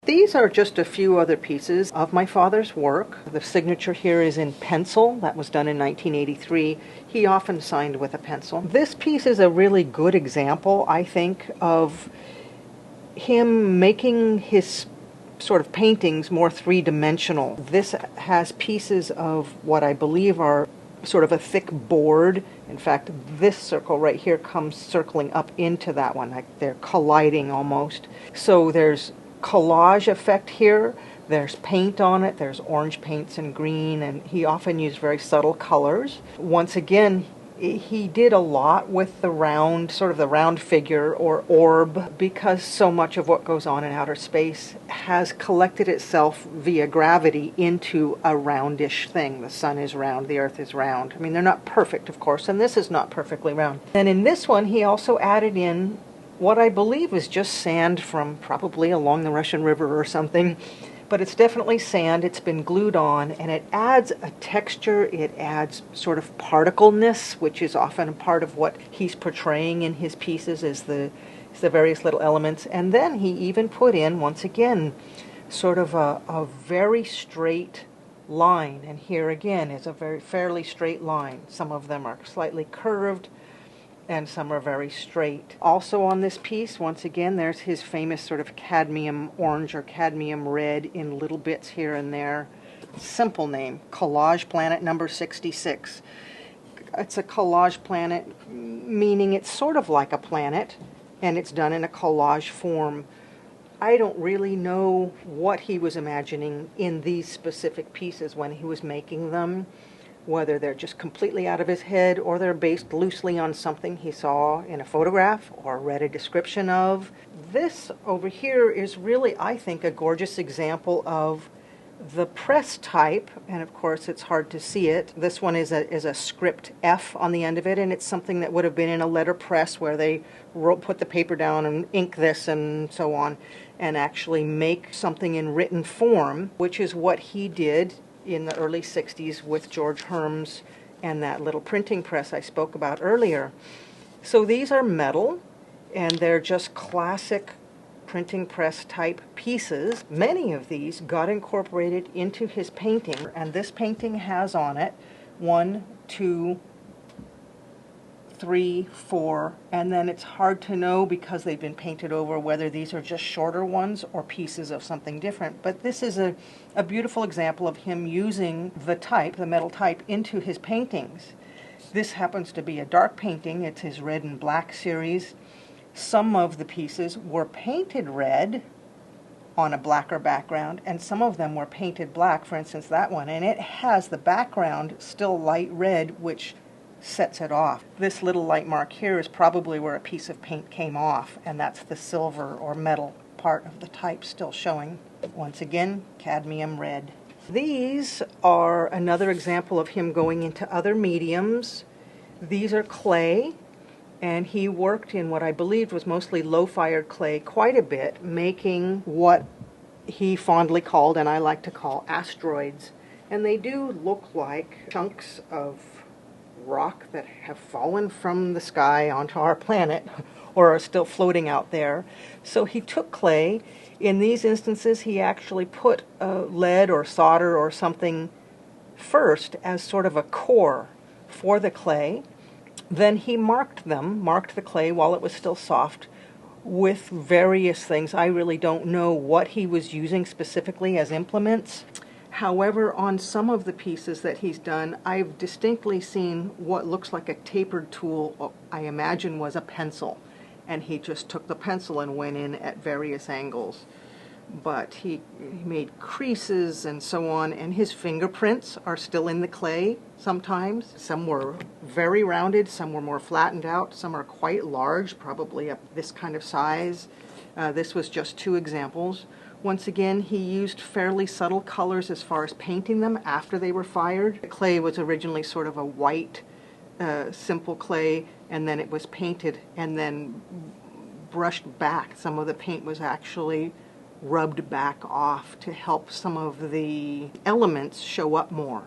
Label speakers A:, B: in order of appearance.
A: These are just a few other pieces of my father's work. The signature here is in pencil. That was done in 1983. He often signed with a pencil. This piece is a really good example, I think, of him making his sort of paintings more three-dimensional. This has pieces of what I believe are sort of a thick board. In fact, this circle right here comes circling up into that one. Like they're colliding almost. So there's collage effect here. There's paint on it. There's orange paints and green, and he often used very subtle colors. Once again, he did a lot with the round, sort of the round figure or orb, because so much of what goes on in outer space has collected itself via gravity into a roundish thing. The sun is round, the earth is round. I mean, they're not perfect, of course, and this is not perfectly round. And in this one, he also added in what I believe is just sand from probably along the Russian River or something. But it's definitely sand. It's been glued on, and it adds a texture. It adds sort of particleness, which is often a part of what he's portraying in his pieces, is the various little elements. And then he even put in, once again, sort of a very straight line. And here again is a very fairly straight line. Some of them are slightly curved, and some are very straight. Also on this piece, once again, there's his famous sort of cadmium orange or cadmium red in little bits here and there. Simple name, Collage Planet number 66. It's a collage planet, meaning it's sort of like a planet, and it's done in a collage form. I don't really know what he was imagining in these specific pieces when he was making them, whether they're just completely out of his head or they're based loosely on something he saw in a photograph or read a description of. This over here is really, I think, a gorgeous example of the press type, and of course it's hard to see it. This one is a script F on the end of it, and it's something that would have been in a letterpress where they put the paper down and ink this and so on, and actually make something in written form, which is what he did in the early 60s with George Herms and that little printing press I spoke about earlier. So these are metal, and they're just classic printing press type pieces. Many of these got incorporated into his painting, and this painting has on it 1, 2, 3, 4, and then it's hard to know because they've been painted over whether these are just shorter ones or pieces of something different. But this is a beautiful example of him using the type, the metal type, into his paintings. This happens to be a dark painting. It's his red and black series. Some of the pieces were painted red on a blacker background, and some of them were painted black, for instance that one, and it has the background still light red, which sets it off. This little light mark here is probably where a piece of paint came off, and that's the silver or metal part of the type still showing. Once again, cadmium red. These are another example of him going into other mediums. These are clay, and he worked in what I believed was mostly low-fired clay quite a bit, making what he fondly called, and I like to call, asteroids. And they do look like chunks of rock that have fallen from the sky onto our planet or are still floating out there. So he took clay. In these instances, he actually put lead or solder or something first as sort of a core for the clay. Then he marked the clay while it was still soft with various things. I really don't know what he was using specifically as implements. However, on some of the pieces that he's done, I've distinctly seen what looks like a tapered tool, I imagine was a pencil, and he just took the pencil and went in at various angles. But he made creases and so on, and his fingerprints are still in the clay sometimes. Some were very rounded, some were more flattened out, some are quite large, probably up this kind of size. This was just 2 examples. Once again, he used fairly subtle colors as far as painting them after they were fired. The clay was originally sort of a white, simple clay, and then it was painted and then brushed back. Some of the paint was actually rubbed back off to help some of the elements show up more.